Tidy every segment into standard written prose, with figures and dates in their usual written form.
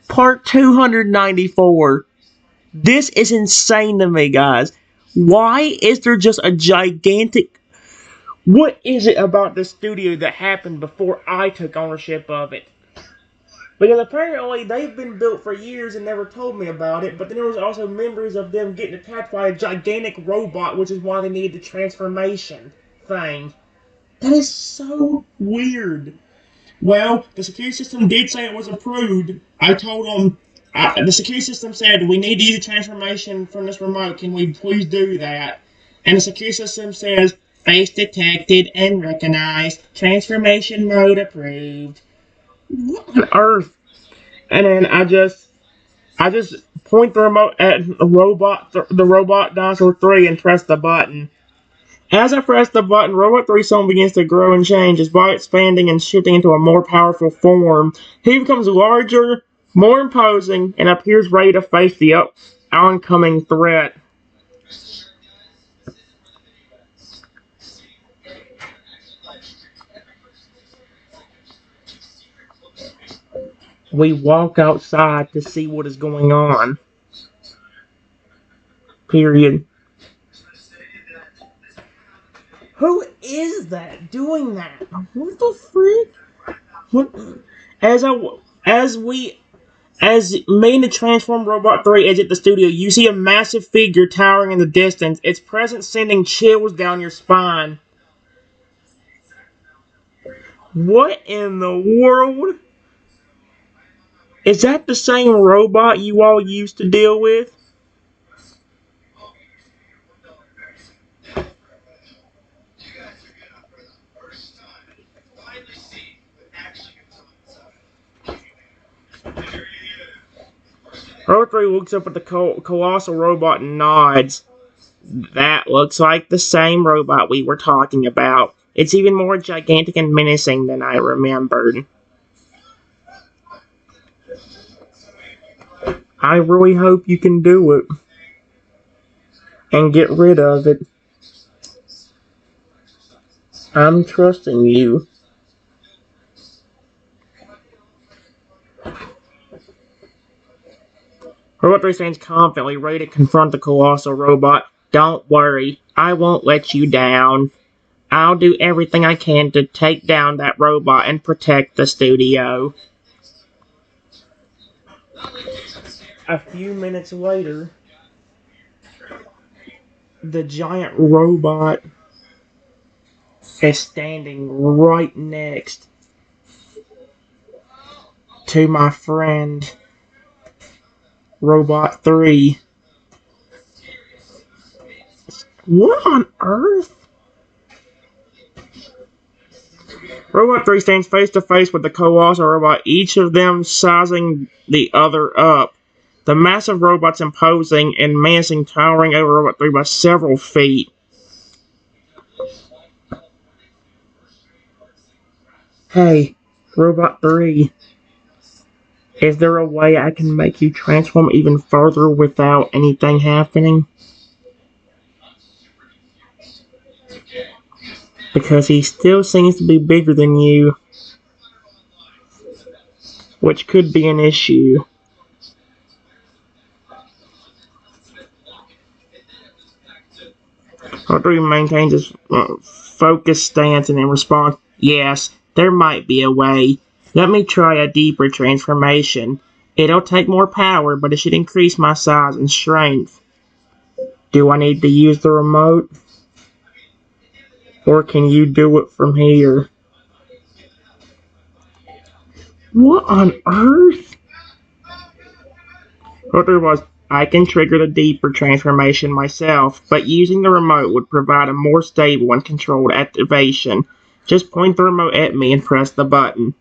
Part 294. This is insane to me, guys. Why is there just a gigantic... What is it about the studio that happened before I took ownership of it? Because apparently they've been built for years and never told me about it, but then there was also memories of them getting attacked by a gigantic robot, which is why they needed the transformation thing. That is so weird. Well, the security system did say it was approved. I told them, the security system said, we need to use the transformation from this remote. Can we please do that? And the security system says, face detected and recognized. Transformation mode approved. What on earth? And then I just point the remote at the robot dinosaur 3 and press the button. As I press the button, Robot 3's song begins to grow and change, his body expanding and shifting into a more powerful form. He becomes larger, more imposing, and appears ready to face the oncoming threat. We walk outside to see what is going on. Period. Who is that doing that? What the freak? What? As me and the Transform Robot 3 exit the studio, you see a massive figure towering in the distance, its presence sending chills down your spine. What in the world? Is that the same robot you all used to deal with? Robot 3 looks up at the colossal robot and nods. That looks like the same robot we were talking about. It's even more gigantic and menacing than I remembered. I really hope you can do it. And get rid of it. I'm trusting you. Robot 3 stands confidently, ready to confront the colossal robot. Don't worry, I won't let you down. I'll do everything I can to take down that robot and protect the studio. A few minutes later, the giant robot is standing right next to my friend, Robot 3. What on earth? Robot 3 stands face to face with the colossal robot, each of them sizing the other up. The massive robot's imposing and menacing, towering over Robot 3 by several feet. Hey, Robot 3. Is there a way I can make you transform even further without anything happening? Because he still seems to be bigger than you, which could be an issue. Robot 3 maintains his focused stance and in response, yes, there might be a way. Let me try a deeper transformation. It'll take more power, but it should increase my size and strength. Do I need to use the remote? Or can you do it from here? What on earth? Otherwise, I can trigger the deeper transformation myself, but using the remote would provide a more stable and controlled activation. Just point the remote at me and press the button.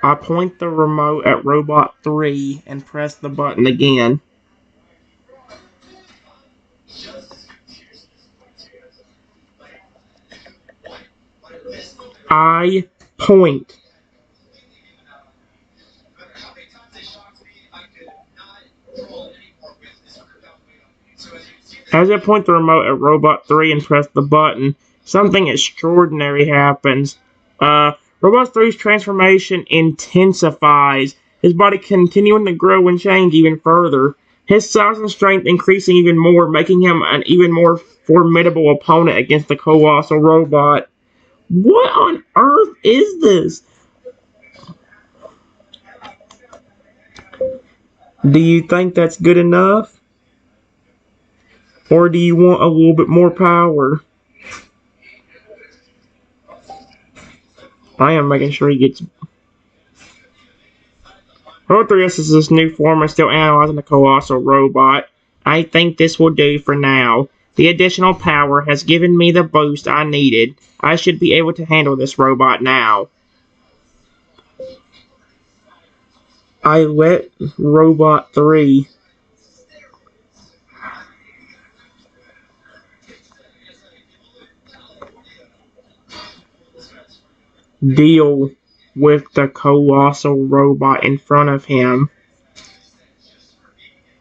I point the remote at Robot 3 and press the button again. I point. As I point the remote at Robot 3 and press the button, something extraordinary happens. Robot Robot 3's transformation intensifies, his body continuing to grow and change even further. His size and strength increasing even more, making him an even more formidable opponent against the colossal robot. What on earth is this? Do you think that's good enough? Or do you want a little bit more power? I am making sure he gets... Robot 3S is this new form and still analyzing the colossal robot. I think this will do for now. The additional power has given me the boost I needed. I should be able to handle this robot now. I let Robot 3 deal with the colossal robot in front of him.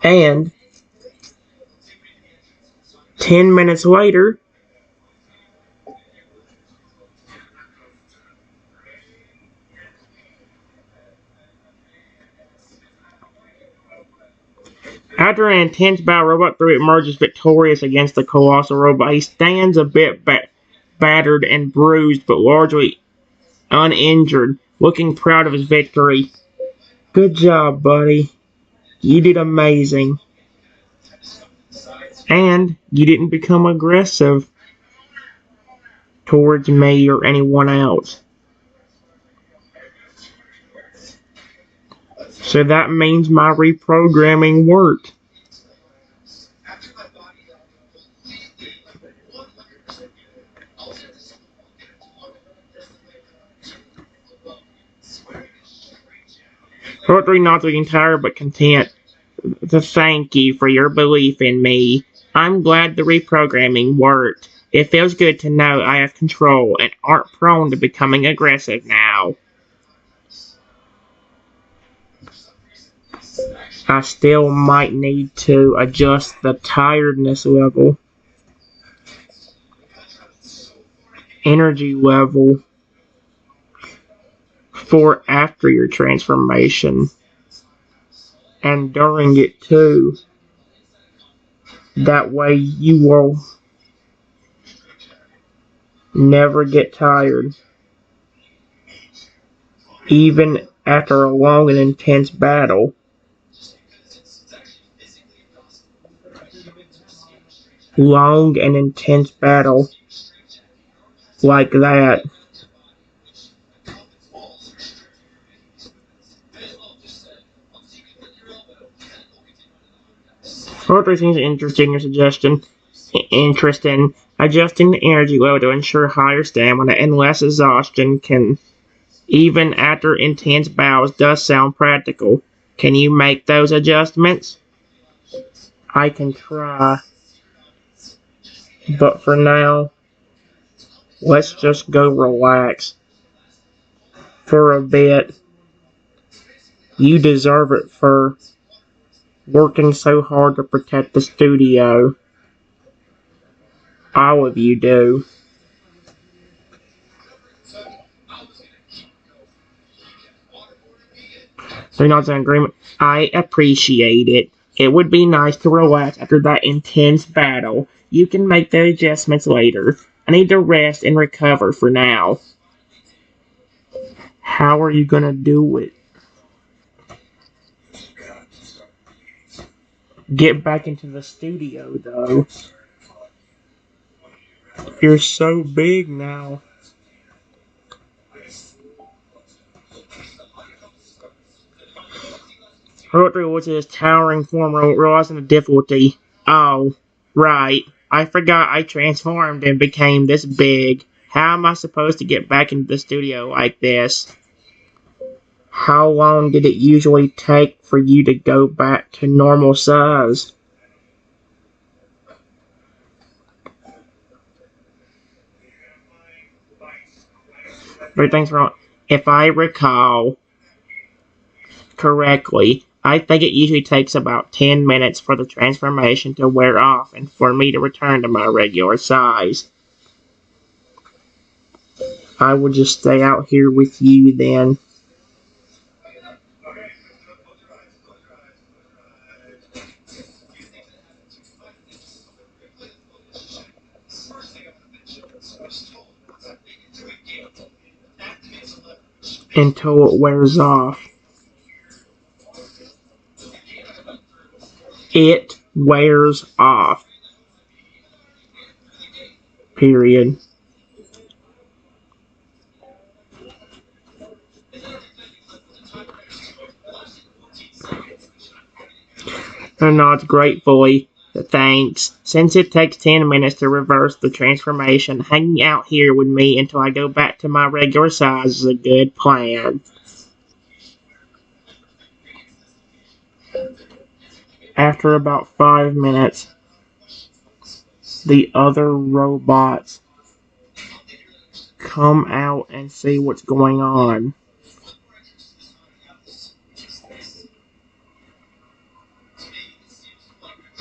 And 10 minutes later, after an intense battle, Robot 3 emerges victorious against the colossal robot. He stands a bit battered and bruised, but largely uninjured, looking proud of his victory. Good job, buddy. You did amazing. And you didn't become aggressive towards me or anyone else. So that means my reprogramming worked. Robot 3 not looking tired but content. Thank you for your belief in me. I'm glad the reprogramming worked. It feels good to know I have control and aren't prone to becoming aggressive now. I still might need to adjust the tiredness level, energy level for after your transformation and during it too. That way you will never get tired, even after a long and intense battle. Long and intense battle like that. Poetry seems interesting. Your suggestion. Interesting. Adjusting the energy level to ensure higher stamina and less exhaustion can, even after intense battles, does sound practical. Can you make those adjustments? I can try. But for now, let's just go relax for a bit. You deserve it for working so hard to protect the studio. All of you do. They're not in agreement. I appreciate it. It would be nice to relax after that intense battle. You can make the adjustments later. I need to rest and recover for now. How are you gonna do it? Get back into the studio, though. You're so big now. Poetry was his towering form, realizing the difficulty. Oh, right. I forgot I transformed and became this big. How am I supposed to get back into the studio like this? How long did it usually take for you to go back to normal size? Everything's wrong. If I recall correctly, I think it usually takes about 10 minutes for the transformation to wear off and for me to return to my regular size. I will just stay out here with you then. Until it wears off. It wears off. Period. And nods gratefully. Thanks. Since it takes 10 minutes to reverse the transformation, hanging out here with me until I go back to my regular size is a good plan. After about 5 minutes, the other robots come out and see what's going on.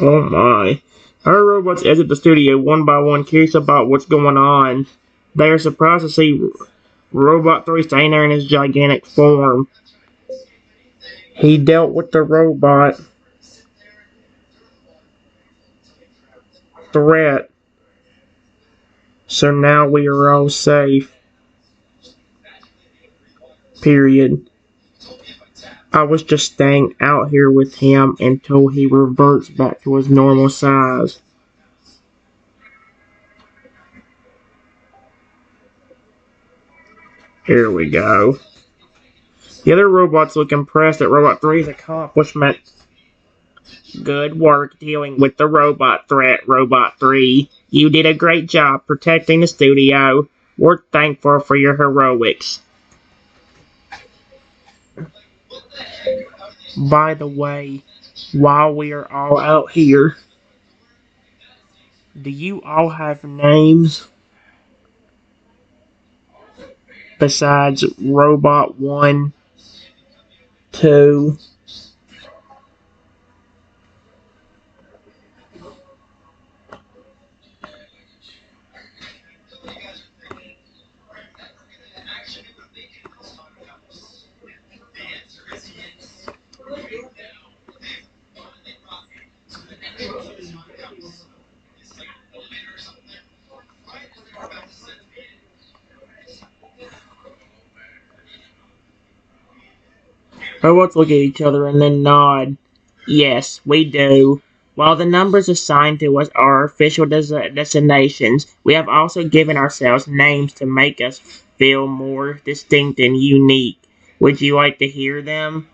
Oh my. Our robots exit the studio one by one, curious about what's going on. They are surprised to see Robot 3 standing there in his gigantic form. He dealt with the robot threat, so now we are all safe. Period. I was just staying out here with him until he reverts back to his normal size. Here we go. The other robots look impressed at Robot 3's accomplishment. Good work dealing with the robot threat, Robot 3. You did a great job protecting the studio. We're thankful for your heroics. By the way, while we are all out here, do you all have names besides Robot 1, 2? Robots look at each other and then nod. Yes, we do. While the numbers assigned to us are our official designations, we have also given ourselves names to make us feel more distinct and unique. Would you like to hear them?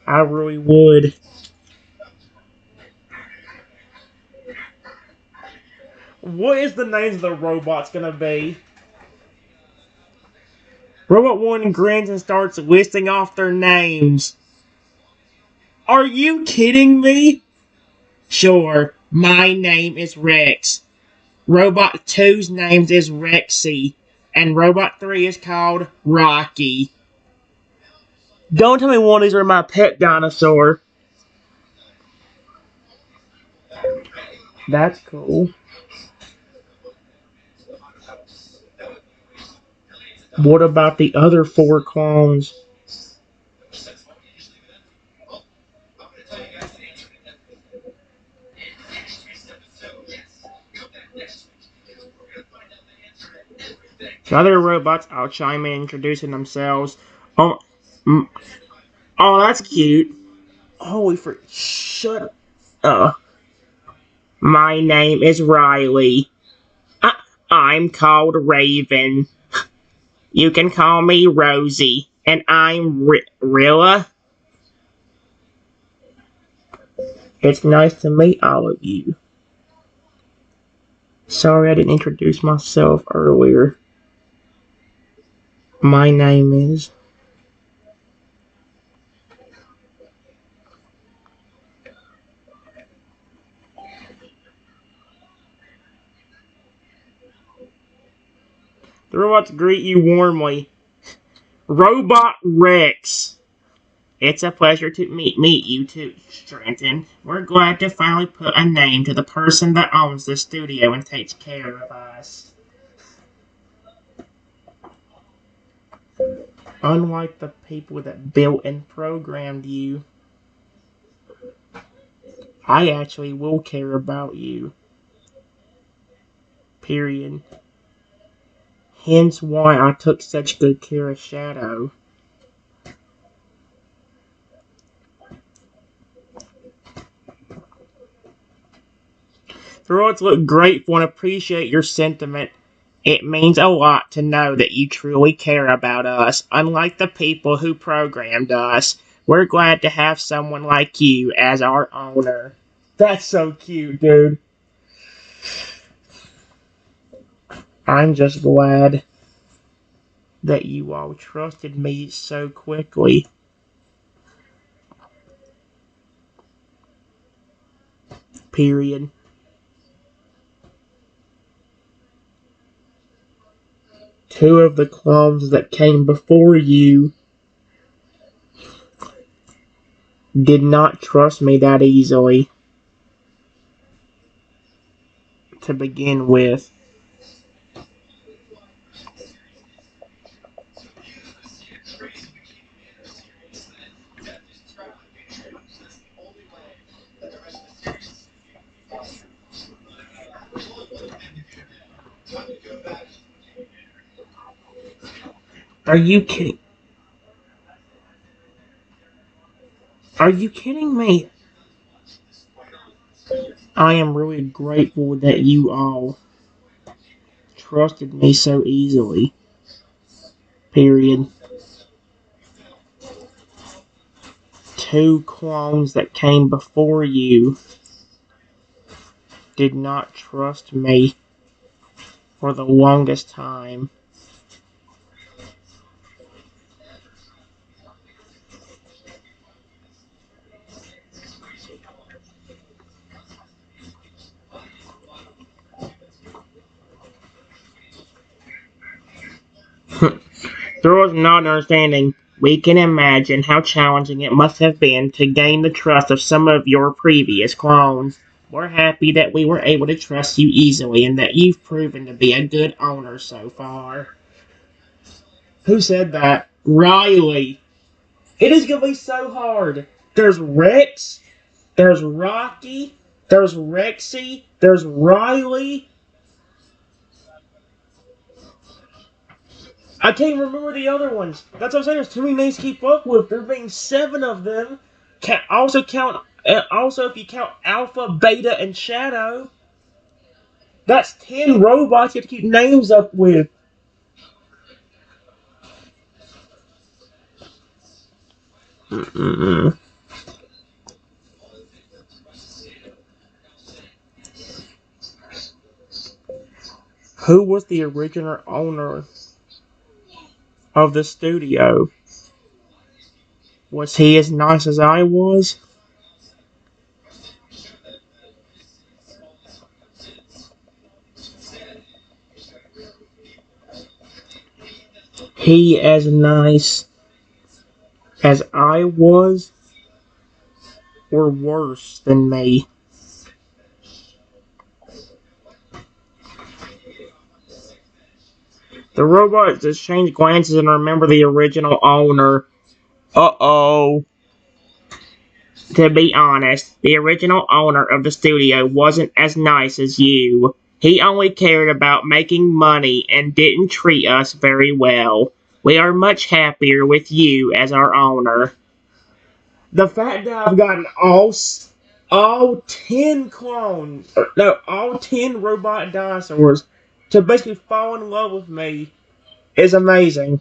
I really would. What is the names of the robots gonna be? Robot 1 grins and starts listing off their names. Are you kidding me? Sure, my name is Rex. Robot 2's name is Rexy. And Robot 3 is called Rocky. Don't tell me one of these are my pet dinosaur. That's cool. What about the other 4 clones? The other robots, I'll chime in introducing themselves. Oh, mm, oh, that's cute. Holy for shut up. My name is Riley. I'm called Raven. You can call me Rosie. And I'm Rilla. It's nice to meet all of you. Sorry I didn't introduce myself earlier. My name is... The robots greet you warmly. Robot Rex. It's a pleasure to meet you too, Trenton. We're glad to finally put a name to the person that owns the studio and takes care of us. Unlike the people that built and programmed you, I actually will care about you. Period. Hence why I took such good care of Shadow. Droids look grateful and appreciate your sentiment. It means a lot to know that you truly care about us. Unlike the people who programmed us, we're glad to have someone like you as our owner. That's so cute, dude. I'm just glad that you all trusted me so quickly. Period. Two of the clones that came before you did not trust me that easily to begin with. Are you kidding? Are you kidding me? I am really grateful that you all trusted me so easily. Period. Two clones that came before you did not trust me for the longest time. There was not understanding. We can imagine how challenging it must have been to gain the trust of some of your previous clones. We're happy that we were able to trust you easily and that you've proven to be a good owner so far. Who said that? Riley. It is going to be so hard. There's Rex, there's Rocky, there's Rexy, there's Riley. I can't remember the other ones. That's what I'm saying. There's too many names to keep up with. There being 7 of them. Also, if you count Alpha, Beta, and Shadow, that's 10 robots you have to keep names up with. Mm-mm. Who was the original owner of the studio? Was he as nice as I was? He as nice as I was, or worse than me? The robots exchange glances and remember the original owner. Uh-oh. To be honest, the original owner of the studio wasn't as nice as you. He only cared about making money and didn't treat us very well. We are much happier with you as our owner. The fact that I've gotten all 10 clones, no, all 10 robot dinosaurs to basically fall in love with me is amazing.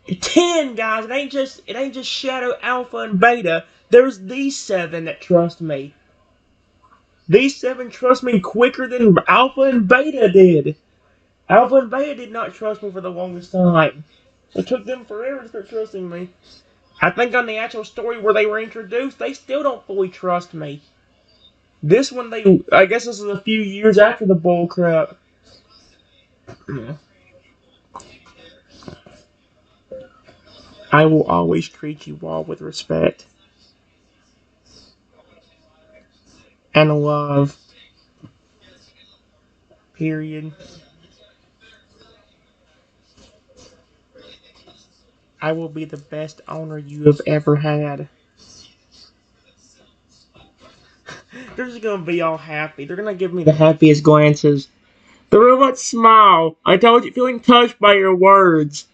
10 guys, it ain't just Shadow, Alpha, and Beta. There's these 7 that trust me. These 7 trust me quicker than Alpha and Beta did. Alpha and Beta did not trust me for the longest time. It took them forever to start trusting me. I think on the actual story where they were introduced, they still don't fully trust me. This one, I guess this is a few years after the bullcrap. Yeah. I will always treat you all with respect and love. Period. I will be the best owner you have ever had. They're just gonna be all happy. They're gonna give me the happiest glances. The robots smile. I told you, feeling touched by your words.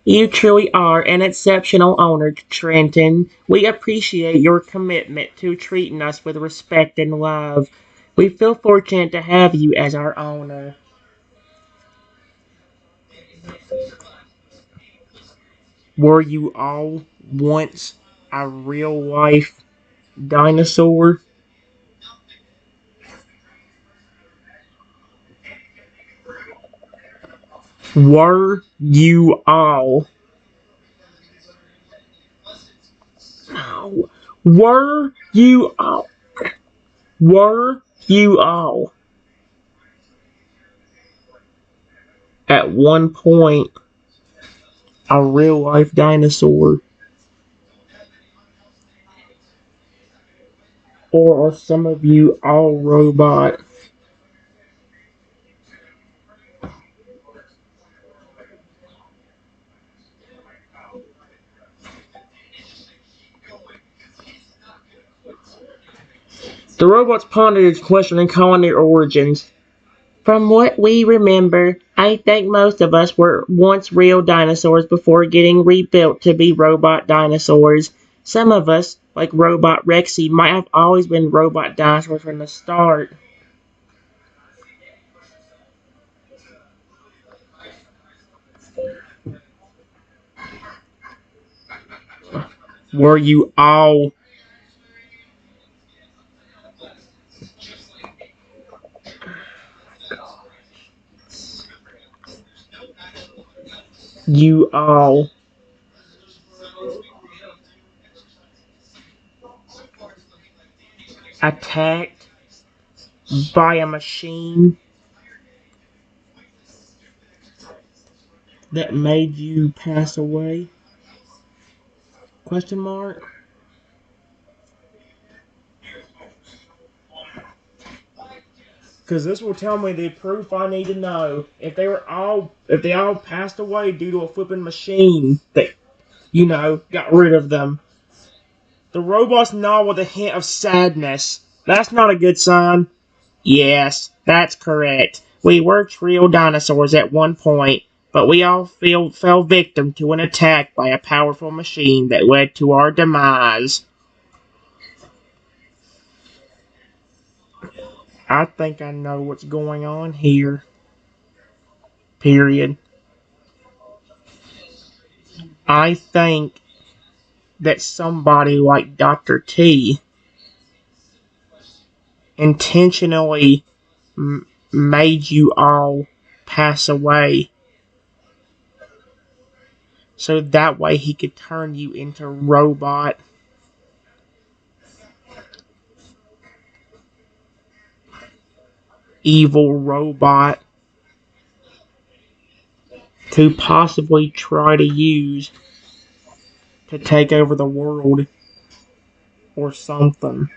You truly are an exceptional owner, Trenton. We appreciate your commitment to treating us with respect and love. We feel fortunate to have you as our owner. Were you all once a real life dinosaur? Were you all? No. Were you all? Were you all at one point a real life dinosaur? Or are some of you all robot? The robots pondered his question and calling their origins. From what we remember, I think most of us were once real dinosaurs before getting rebuilt to be robot dinosaurs. Some of us, like Robot Rexy, might have always been robot dinosaurs from the start. Were you all? You all attacked by a machine that made you pass away? Question mark. Because this will tell me the proof I need to know. If they all passed away due to a flipping machine that, got rid of them. The robots nod with a hint of sadness. That's not a good sign. Yes, that's correct. We were real dinosaurs at one point, but we all fell victim to an attack by a powerful machine that led to our demise. I think I know what's going on here. Period. I think that somebody like Dr. T intentionally made you all pass away so that way he could turn you into robot, evil robot to possibly try to use to take over the world or something.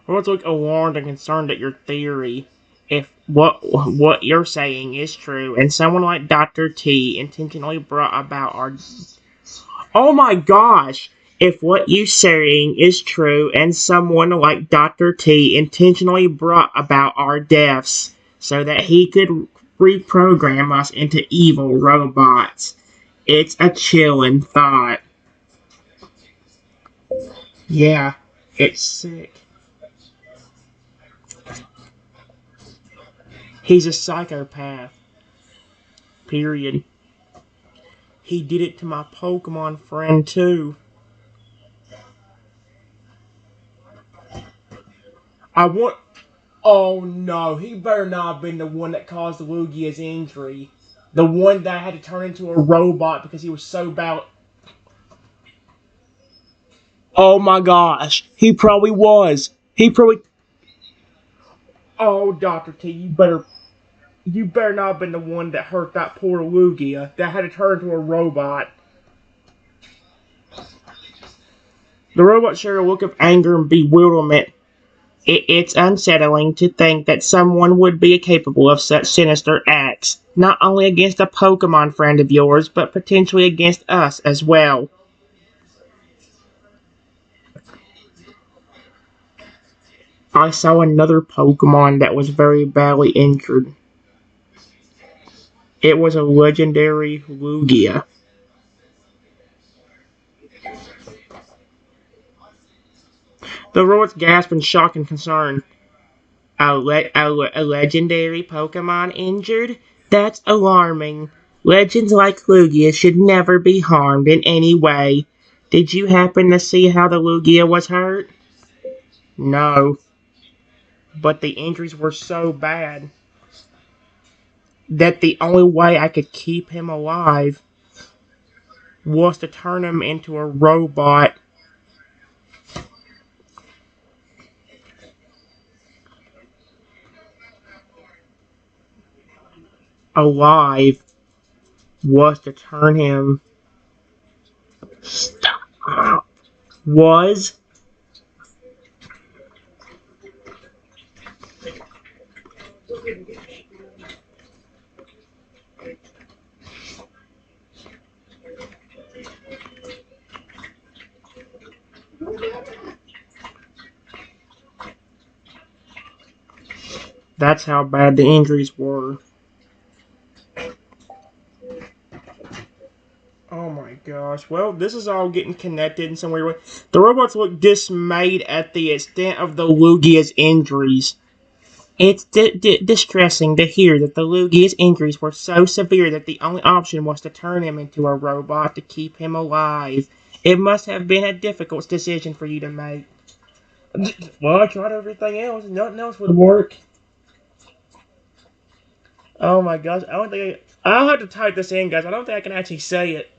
I was like alarmed and concerned at your theory. If what you're saying is true, and someone like Dr. T intentionally brought about our oh my gosh! If what you're saying is true, and someone like Dr. T intentionally brought about our deaths so that he could reprogram us into evil robots, it's a chilling thought. Yeah, it's sick. He's a psychopath. Period. He did it to my Pokemon friend too. I want. Oh no, he better not have been the one that caused Lugia's injury. The one that had to turn into a robot because he was so bad. Oh my gosh, he probably was. He probably. Oh, Doctor T, you better not have been the one that hurt that poor Lugia that had to turn into a robot. The robot shared a look of anger and bewilderment. It's unsettling to think that someone would be capable of such sinister acts, not only against a Pokemon friend of yours, but potentially against us as well. I saw another Pokemon that was very badly injured. It was a legendary Lugia. The robot gasped in shock and concern. A legendary Pokemon injured? That's alarming. Legends like Lugia should never be harmed in any way. Did you happen to see how the Lugia was hurt? No, but the injuries were so bad that the only way I could keep him alive was to turn him into a robot. Alive was to turn him. Stop. Was. That's how bad the injuries were. Oh my gosh. Well, this is all getting connected in some weird way. The robots look dismayed at the extent of the Lugia's injuries. It's distressing to hear that the Lugia's injuries were so severe that the only option was to turn him into a robot to keep him alive. It must have been a difficult decision for you to make. Well, I tried everything else. Nothing else would work. Oh my gosh. I don't think I'll have to type this in, guys. I don't think I can actually say it.